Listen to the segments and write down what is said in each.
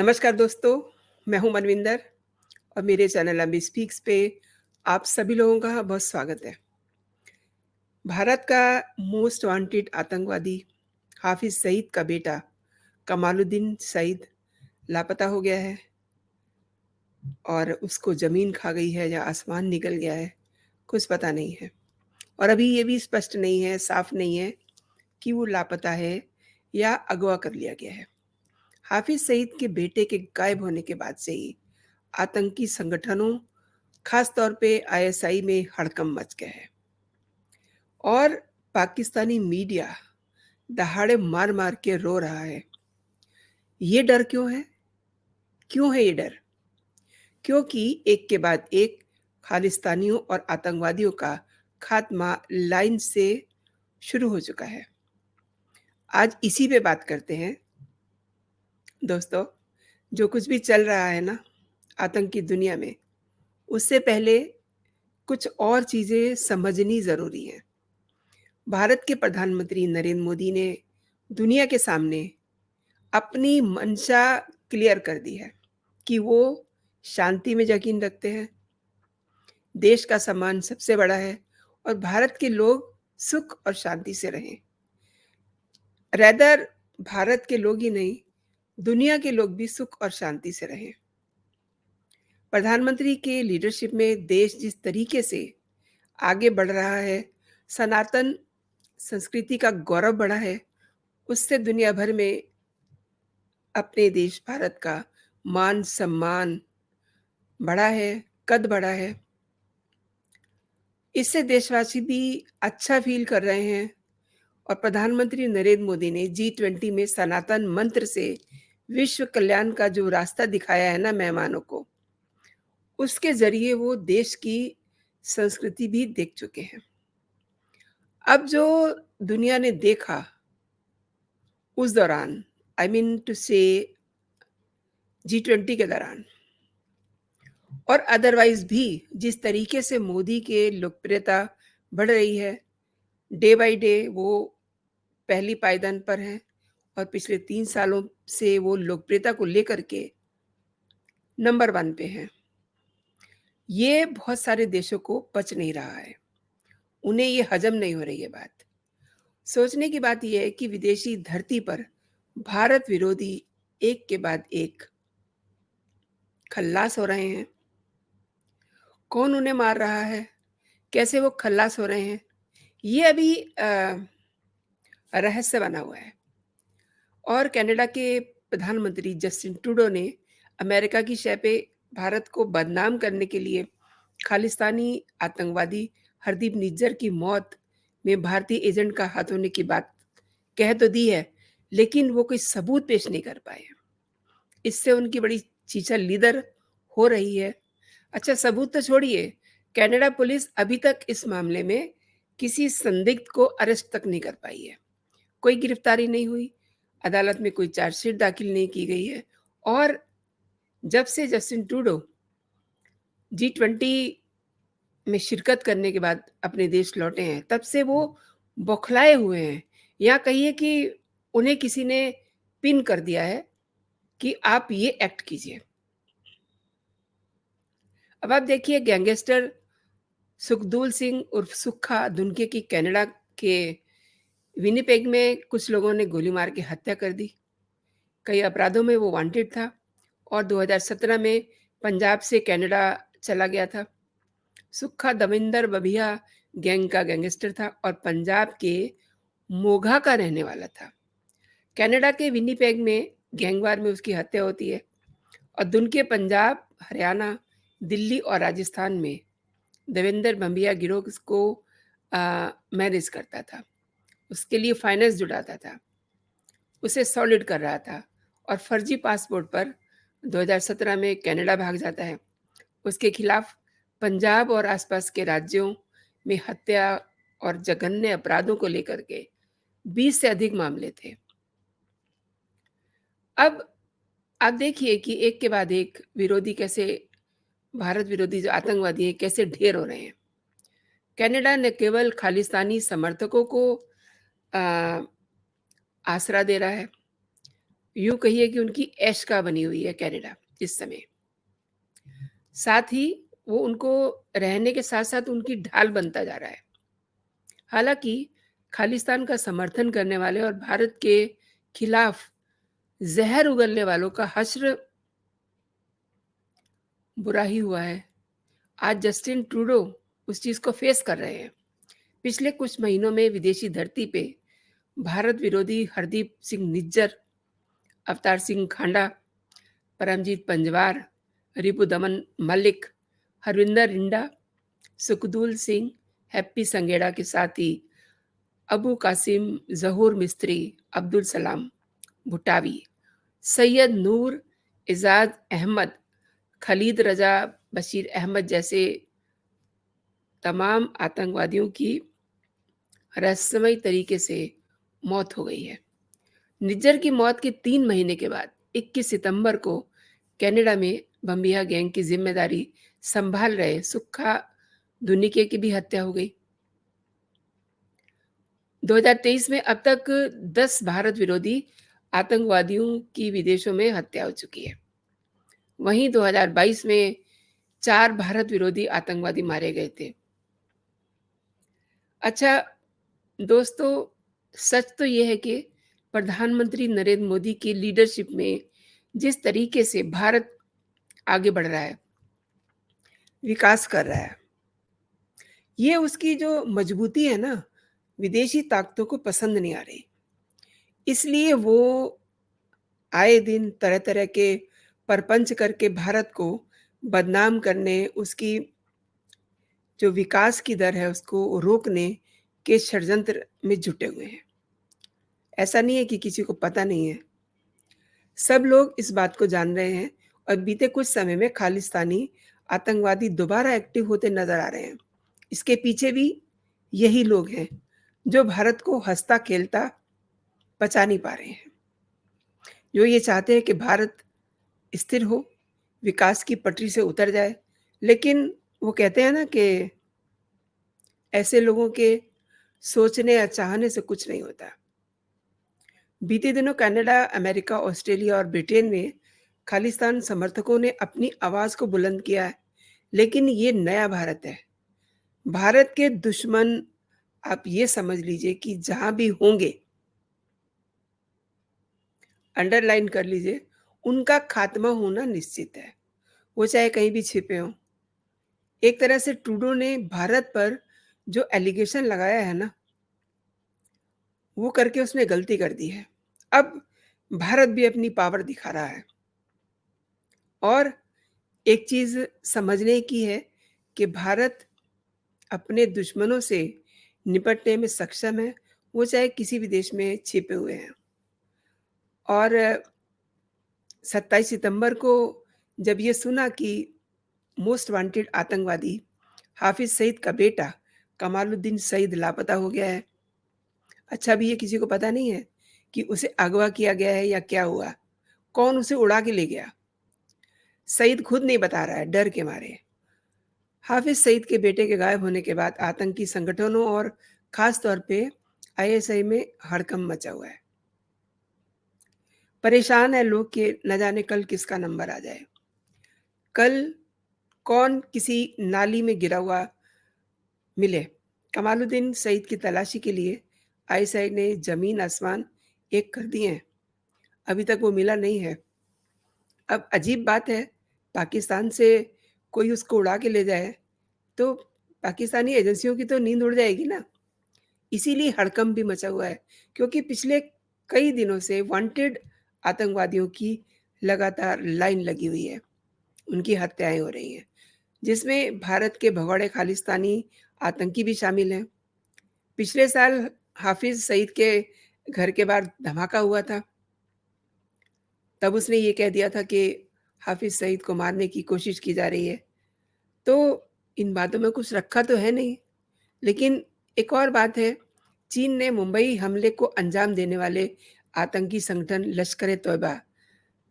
नमस्कार दोस्तों, मैं हूं मनविंदर और मेरे चैनल अम्बी स्पीक्स पे आप सभी लोगों का बहुत स्वागत है। भारत का मोस्ट वांटेड आतंकवादी हाफिज सईद का बेटा कमालुद्दीन सईद लापता हो गया है और उसको ज़मीन खा गई है या आसमान निकल गया है, कुछ पता नहीं है। और अभी ये भी स्पष्ट नहीं है, साफ नहीं है कि वो लापता है या अगवा कर लिया गया है। हाफिज सईद के बेटे के गायब होने के बाद से ही आतंकी संगठनों, खास तौर पे आईएसआई में हड़कंप मच गया है और पाकिस्तानी मीडिया दहाड़े मार-मार के रो रहा है। ये डर क्यों है? क्यों है ये डर? क्योंकि एक के बाद एक खालिस्तानियों और आतंकवादियों का खात्मा लाइन से शुरू हो चुका है। आज इसी पे बात करते हैं। दोस्तों, जो कुछ भी चल रहा है ना आतंक की दुनिया में, उससे पहले कुछ और चीज़ें समझनी ज़रूरी हैं। भारत के प्रधानमंत्री नरेंद्र मोदी ने दुनिया के सामने अपनी मंशा क्लियर कर दी है कि वो शांति में यकीन रखते हैं, देश का सम्मान सबसे बड़ा है और भारत के लोग सुख और शांति से रहें। रैदर भारत के लोग ही नहीं, दुनिया के लोग भी सुख और शांति से रहें। प्रधानमंत्री के लीडरशिप में देश जिस तरीके से आगे बढ़ रहा है, सनातन संस्कृति का गौरव बढ़ा है, उससे दुनिया भर में अपने देश भारत का मान-सम्मान बढ़ा है, कद बढ़ा है। इससे देशवासी भी अच्छा फ़ील कर रहे हैं और प्रधानमंत्री नरेंद्र मोदी ने जी20 में सनातन मंत्र से विश्व कल्याण का जो रास्ता दिखाया है ना मेहमानों को, उसके ज़रिए वो देश की संस्कृति भी देख चुके हैं। अब जो दुनिया ने देखा उस दौरान, आई मीन टू से जी20 के दौरान और अदरवाइज़ भी जिस तरीके से मोदी के लोकप्रियता बढ़ रही है, डे बाय डे वो पहली पायदान पर हैं और पिछले 3 सालों से वो लोकप्रियता को लेकर के नंबर 1 पे हैं। ये बहुत सारे देशों को पच नहीं रहा है। उन्हें ये हज़म नहीं हो रही है बात। सोचने की बात ये है कि विदेशी धरती पर भारत विरोधी एक के बाद एक खल्लास हो रहे हैं। कौन उन्हें मार रहा है? कैसे वो खल्लास हो रहे हैं? ये अभी रहस्य बना हुआ है। और कनाडा के प्रधानमंत्री जस्टिन ट्रूडो ने अमेरिका की शय पे भारत को बदनाम करने के लिए खालिस्तानी आतंकवादी हरदीप निज्जर की मौत में भारतीय एजेंट का हाथ होने की बात कह तो दी है, लेकिन वो कोई सबूत पेश नहीं कर पाए। इससे उनकी बड़ी चीचल-लीदर हो रही है। अच्छा, सबूत तो छोड़िए, कनाडा पुलिस अभी तक इस मामले में किसी संदिग्ध को अरेस्ट तक नहीं कर पाई है। कोई गिरफ्तारी नहीं हुई, अदालत में कोई चार्जशीट दाखिल नहीं की गई है और जब से जस्टिन ट्रूडो जी20 में शिरकत करने के बाद अपने देश लौटे हैं, तब से वो बौखलाए हुए हैं। या कहिए कि उन्हें किसी ने पिन कर दिया है कि आप ये एक्ट कीजिए। अब आप देखिए गैंगस्टर सुखदूल सिंह उर्फ सुक्खा धुनके की कनाडा के विनिपेग में कुछ लोगों ने गोली मार के हत्या कर दी। कई अपराधों में वो वांटेड था और 2017 में पंजाब से कनाडा चला गया था। सुक्खा दविंदर बबिया गैंग का गैंगस्टर था और पंजाब के मोगा का रहने वाला था। कनाडा के विनिपेग में गैंगवार में उसकी हत्या होती है और दुनके पंजाब, हरियाणा, दिल्ली और राजस्थान में देवेंद्र बंबिया गिरोह को मैनेज करता था। उसके लिए फाइनेंस जुटाता था, उसे सॉलिड कर रहा था और फर्जी पासपोर्ट पर 2017 में कनाडा भाग जाता है। उसके खिलाफ पंजाब और आसपास के राज्यों में हत्या और जघन्य अपराधों को लेकर के 20 से अधिक मामले थे। अब आप देखिए कि एक के बाद एक विरोधी कैसे भारत विरोधी जो आतंकवादी हैं कैसे ढेर हो रहे हैं। कनाडा न केवल खालिस्तानी समर्थकों को अ, आसरा दे रहा है, यूँ कहिए कि उनकी ऐश का बनी हुई है कनाडा इस समय। साथ ही वो उनको रहने के साथ-साथ उनकी ढाल बनता जा रहा है। हालाँकि खालिस्तान का समर्थन करने वाले और भारत के खिलाफ ज़हर उगलने वालों का हश्र बुरा ही हुआ है। आज जस्टिन ट्रूडो उस चीज़ को फेस कर रहे हैं। पिछले कुछ महीनों में विदेशी धरती पे भारत विरोधी हरदीप सिंह निज्जर, अवतार सिंह खांडा, परमजीत पंजवार, रिपुदमन मलिक, हरविंदर रिंडा, सुखदूल सिंह, हैप्पी संगेड़ा के साथ ही अबू कासिम, ज़हूर मिस्त्री, अब्दुल सलाम भुट्टावी, सैयद नूर, इजाज़ अहमद, खलीद रजा, बशीर अहमद जैसे तमाम आतंकवादियों की रहस्यमयी तरीके से मौत हो गई है। निज्जर की मौत के 3 महीने के बाद 21 सितंबर को कनाडा में बम्बिया गैंग की जिम्मेदारी संभाल रहे सुक्खा दुनिके की भी हत्या हो गई। 2023 में अब तक 10 भारत विरोधी आतंकवादियों की विदेशों में हत्या हो चुकी है। वहीं 2022 में 4 भारत विरोधी आतंकवादी मारे गए थे। अच्छा दोस्तों, सच तो ये है कि प्रधानमंत्री नरेंद्र मोदी की लीडरशिप में जिस तरीके से भारत आगे बढ़ रहा है, विकास कर रहा है, ये उसकी जो मजबूती है ना, विदेशी ताकतों को पसंद नहीं आ रही। इसलिए वो आए दिन तरह-तरह के प्रपंच करके भारत को बदनाम करने, उसकी जो विकास की दर है उसको रोकने के षड्यंत्र में जुटे हुए हैं। ऐसा नहीं है कि किसी को पता नहीं है। सब लोग इस बात को जान रहे हैं और बीते कुछ समय में खालिस्तानी आतंकवादी दोबारा एक्टिव होते नज़र आ रहे हैं। इसके पीछे भी यही लोग हैं, जो भारत को हँसता-खेलता पचा नहीं पा रहे हैं। जो ये चाहते हैं कि भारत स्थिर हो, विकास की पटरी से उतर जाए, लेकिन वो कहते हैं ना कि ऐसे लोगों के सोचने या चाहने से कुछ नहीं होता। बीते दिनों कनाडा, अमेरिका, ऑस्ट्रेलिया और ब्रिटेन में खालिस्तान समर्थकों ने अपनी आवाज़ को बुलंद किया है, लेकिन ये नया भारत है। भारत के दुश्मन आप ये समझ लीजिए कि जहाँ भी होंगे, अंडरलाइन कर लीजिए, उनका खात्मा होना निश्चित है, वो चाहे कहीं भी छिपे हों। एक तरह से ट्रूडो ने भारत पर जो एलिगेशन लगाया है ना, वो करके उसने गलती कर दी है। अब भारत भी अपनी पावर दिखा रहा है और एक चीज़ समझने की है कि भारत अपने दुश्मनों से निपटने में सक्षम है, वो चाहे किसी भी देश में छिपे हुए हैं। और 27 सितंबर को जब ये सुना कि मोस्ट वांटेड आतंकवादी हाफिज़ सईद का बेटा कमालुद्दीन सईद लापता हो गया है। अच्छा अभी ये किसी को पता नहीं है कि उसे अगवा किया गया है या क्या हुआ? कौन उसे उड़ा के ले गया? सईद खुद नहीं बता रहा है डर के मारे। हाफिज़ सईद के बेटे के गायब होने के बाद आतंकी संगठनों और ख़ास तौर पे आईएसआई में हड़कंप मचा हुआ है। परेशान है लोग कि न जाने कल किसका नंबर आ जाए। कल कौन किसी नाली में गिरा हुआ मिले। कमालुद्दीन सईद की तलाशी के लिए आईएसआई ने ज़मीन आसमान एक कर दिए हैं। अभी तक वो मिला नहीं है। अब अजीब बात है, पाकिस्तान से कोई उसको उड़ा के ले जाए, तो पाकिस्तानी एजेंसियों की तो नींद उड़ जाएगी ना। इसीलिए हड़कंप भी मचा हुआ है, क्योंकि पिछले कई दिनों से वांटेड आतंकवादियों की लगातार लाइन लगी हुई है। उनकी हत्याएँ हो रही हैं, जिसमें भारत के भगोड़े खालिस्तानी आतंकी भी शामिल हैं। पिछले साल हाफिज़ सईद के घर के बाहर धमाका हुआ था। तब उसने ये कह दिया था कि हाफिज़ सईद को मारने की कोशिश की जा रही है। तो इन बातों में कुछ रखा तो है नहीं। लेकिन एक और बात है, चीन ने मुंबई हमले को अंजाम देने वाले आतंकी संगठन लश्कर-ए-तौयबा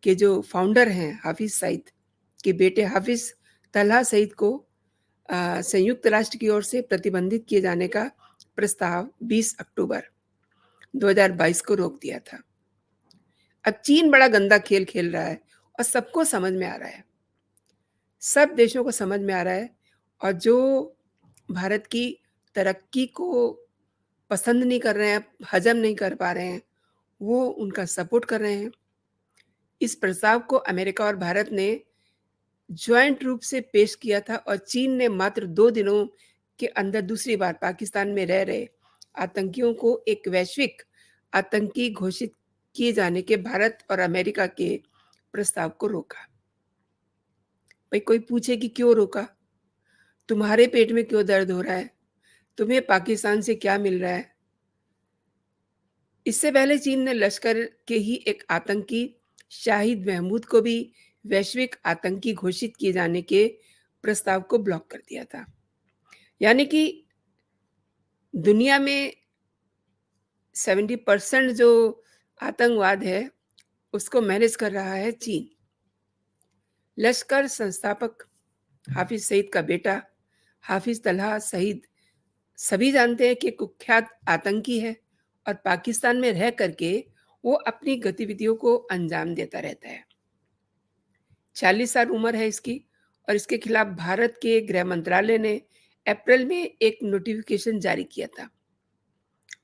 के जो फाउंडर हैं हाफिज़ सईद के बेटे हाफिज़ तलहा सईद को संयुक्त राष्ट्र की ओर से प्रतिबंधित किए जाने का प्रस्ताव 20 अक्टूबर 2022 को रोक दिया था। अब चीन बड़ा गंदा खेल खेल रहा है और सबको समझ में आ रहा है। सब देशों को समझ में आ रहा है और जो भारत की तरक्की को पसंद नहीं कर रहे हैं, हज़म नहीं कर पा रहे हैं, वो उनका सपोर्ट कर रहे हैं। इस प्रस्ताव को अमेरिका और भारत ने जॉइंट रूप से पेश किया था और चीन ने मात्र 2 दिनों के अंदर दूसरी बार पाकिस्तान में रह रहे आतंकियों को एक वैश्विक आतंकी घोषित किए जाने के भारत और अमेरिका के प्रस्ताव को रोका। भाई कोई पूछे कि क्यों रोका? तुम्हारे पेट में क्यों दर्द हो रहा है? तुम्हें पाकिस्तान से क्या मिल रहा है? इससे पहले चीन ने लश्कर के ही एक आतंकी शाहिद महमूद को भी वैश्विक आतंकी घोषित किए जाने के प्रस्ताव को ब्लॉक कर दिया था। यानी कि दुनिया में 70% जो आतंकवाद है, उसको मैनेज कर रहा है चीन। लश्कर संस्थापक हाफिज सईद का बेटा हाफिज तलहा सईद सभी जानते हैं कि कुख्यात आतंकी है और पाकिस्तान में रह करके वो अपनी गतिविधियों को अंजाम देता रहता है। 40 साल उम्र है इसकी और इसके खिलाफ भारत के गृह मंत्रालय ने अप्रैल में एक नोटिफिकेशन जारी किया था।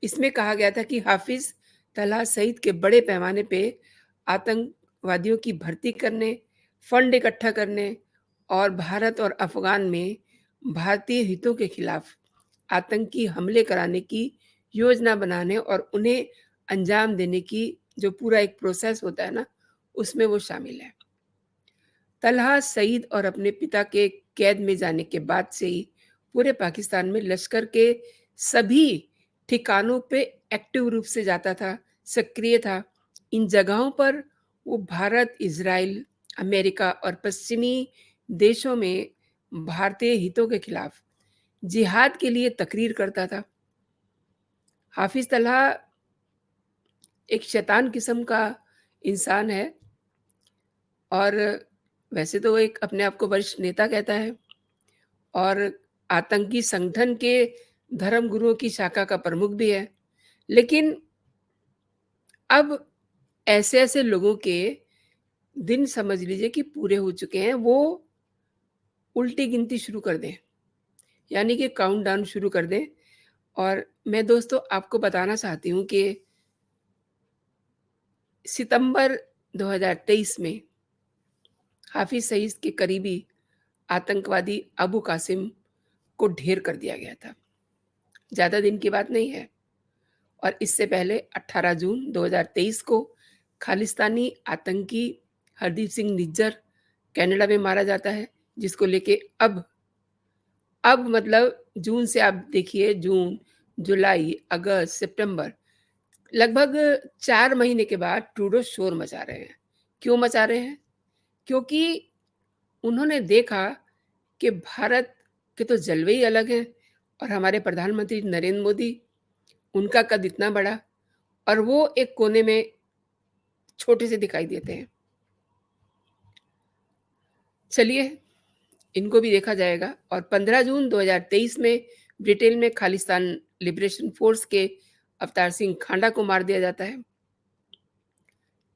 इसमें कहा गया था कि हाफिज तलहा सईद के बड़े पैमाने पे आतंकवादियों की भर्ती करने, फंड इकट्ठा करने और भारत और अफगान में भारतीय हितों के खिलाफ आतंकी हमले कराने की योजना बनाने और उन्हें अंजाम देने की जो पूरा एक प्रोसेस होता है ना, उसमें वो शामिल है। तलहा सईद और अपने पिता के कैद में जाने के बाद से ही पूरे पाकिस्तान में लश्कर के सभी ठिकानों पे एक्टिव रूप से जाता था, सक्रिय था। इन जगहों पर वो भारत, इज़राइल, अमेरिका और पश्चिमी देशों में भारतीय हितों के खिलाफ जिहाद के लिए तकरीर करता था। हाफिज तलहा एक शैतान किस्म का इंसान है और वैसे तो वो एक अपने आप को वरिष्ठ नेता कहता है और आतंकी संगठन के धर्म गुरुओं की शाखा का प्रमुख भी है। लेकिन अब ऐसे-ऐसे लोगों के दिन समझ लीजिए कि पूरे हो चुके हैं, वो उल्टी गिनती शुरू कर दें, यानी कि काउंटडाउन शुरू कर दें। और मैं दोस्तों आपको बताना चाहती हूँ कि सितंबर 2023 में हाफिज सईद के करीबी आतंकवादी अबू कासिम को ढेर कर दिया गया था। ज़्यादा दिन की बात नहीं है। और इससे पहले 18 जून 2023 को खालिस्तानी आतंकी हरदीप सिंह निज्जर कनाडा में मारा जाता है, जिसको लेके अब मतलब जून से आप देखिए, जून, जुलाई, अगस्त, सितंबर, लगभग 4 महीने के बाद ट्रूडो शोर मचा रहे हैं। क्यों मचा रहे हैं? क्योंकि उन्होंने देखा कि भारत के तो जलवे ही अलग हैं और हमारे प्रधानमंत्री नरेंद्र मोदी, उनका कद इतना बड़ा और वो एक कोने में छोटे से दिखाई देते हैं। चलिए, इनको भी देखा जाएगा। और 15 जून 2023 में ब्रिटेन में खालिस्तान लिबरेशन फोर्स के अवतार सिंह खांडा को मार दिया जाता है।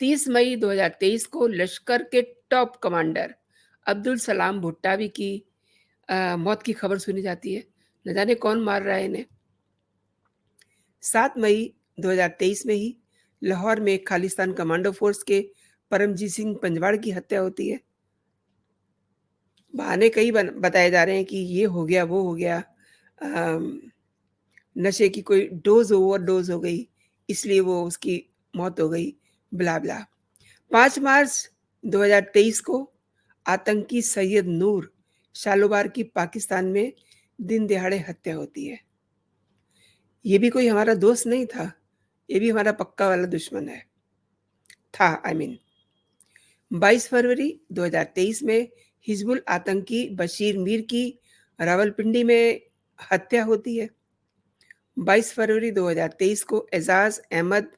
30 मई 2023 को लश्कर के टॉप कमांडर अब्दुल सलाम भुट्टावी की मौत की खबर सुनी जाती है। न जाने कौन मार रहा है इन्हें। 7 मई 2023 में ही लाहौर में खालिस्तान कमांडो फोर्स के परमजीत सिंह पंजवाड़ की हत्या होती है। बहाने कई बताए जा रहे हैं कि ये हो गया, वो हो गया, नशे की कोई ओवरडोज हो गई, इसलिए वो उसकी मौत हो गई, ब्ला ब्ला। 5 मार्च 2023 को आतंकी सैयद नूर शालोबार की पाकिस्तान में दिन दिहाड़े हत्या होती है। ये भी कोई हमारा दोस्त नहीं था, ये भी हमारा पक्का वाला दुश्मन है, था आई मीन। 22 फरवरी 2023 में हिजबुल आतंकी बशीर मीर की रावलपिंडी में हत्या होती है। 22 फरवरी 2023 को एजाज अहमद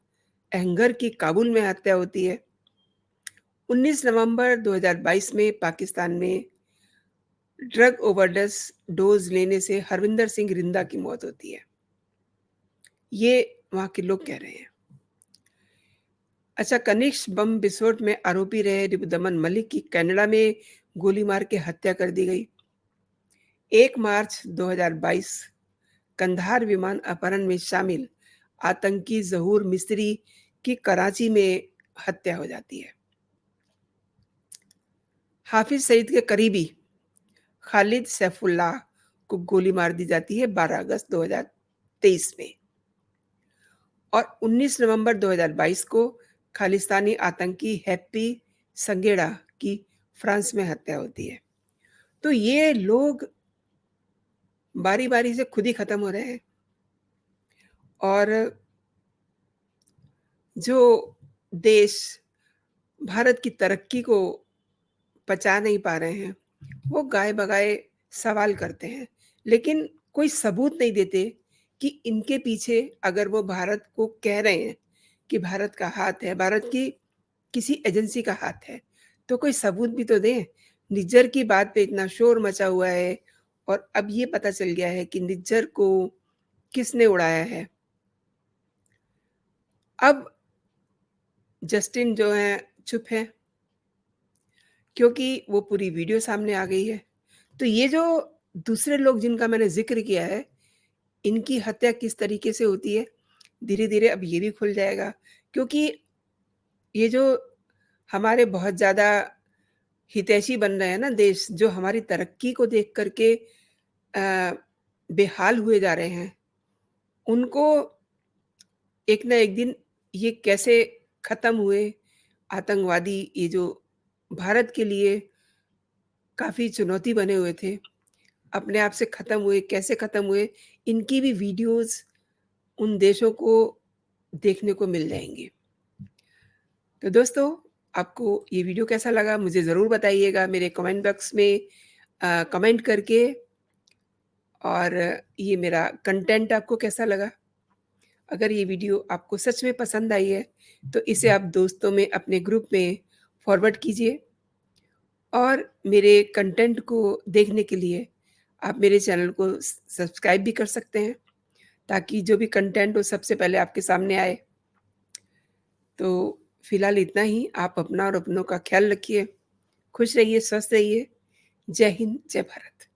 अहंगर की काबुल में हत्या होती है। 19 नवंबर 2022 में पाकिस्तान में ड्रग ओवरडोज लेने से हरविंदर सिंह रिंदा की मौत होती है। ये वहाँ के लोग कह रहे हैं। अच्छा, कनिष्क बम विस्फोट में आरोपी रहे रिपुदमन मलिक की कनाडा में गोली मार के हत्या कर दी गई। 1 मार्च 2022 कंधार विमान अपहरण में शामिल आतंकी ज़हूर मिस्री की कराची में हत्या हो जाती है। हाफिज सईद के करीबी खालिद सैफुल्लाह को गोली मार दी जाती है 12 अगस्त 2023 में। और 19 नवंबर 2022 को खालिस्तानी आतंकी हैप्पी संगेड़ा की फ्रांस में हत्या होती है। तो ये लोग बारी-बारी से खुद ही खत्म हो रहे हैं और जो देश भारत की तरक्की को पचा नहीं पा रहे हैं, वो गाए-बगाए सवाल करते हैं, लेकिन कोई सबूत नहीं देते कि इनके पीछे अगर वो भारत को कह रहे हैं कि भारत का हाथ है, भारत की किसी एजेंसी का हाथ है, तो कोई सबूत भी तो दें। निज्जर की बात पे इतना शोर मचा हुआ है और अब ये पता चल गया है कि निज्जर को किसने उड़ाया है। अब जस्टिन जो हैं चुप हैं क्योंकि वो पूरी वीडियो सामने आ गई है। तो ये जो दूसरे लोग जिनका मैंने ज़िक्र किया है, इनकी हत्या किस तरीके से होती है, धीरे-धीरे अब ये भी खुल जाएगा क्योंकि ये जो हमारे बहुत ज़्यादा हितैषी बन रहे हैं ना देश, जो हमारी तरक्की को देख कर के बेहाल हुए जा रहे हैं, उनको एक ना एक दिन ये कैसे खत्म हुए आतंकवादी, ये जो भारत के लिए काफ़ी चुनौती बने हुए थे, अपने आप से खत्म हुए, कैसे खत्म हुए, इनकी भी वीडियोज़ उन देशों को देखने को मिल जाएँगी। तो दोस्तों, आपको ये वीडियो कैसा लगा मुझे ज़रूर बताइएगा मेरे कमेंट बॉक्स में कमेंट करके। और ये मेरा कंटेंट आपको कैसा लगा? अगर ये वीडियो आपको सच में पसंद आई है, तो इसे आप दोस्तों में, अपने ग्रुप में फॉरवर्ड कीजिए और मेरे कंटेंट को देखने के लिए आप मेरे चैनल को सब्सक्राइब भी कर सकते हैं, ताकि जो भी कंटेंट हो सबसे पहले आपके सामने आए। तो फिलहाल इतना ही। आप अपना और अपनों का ख्याल रखिए, खुश रहिए, स्वस्थ रहिए। जय हिंद, जय भारत।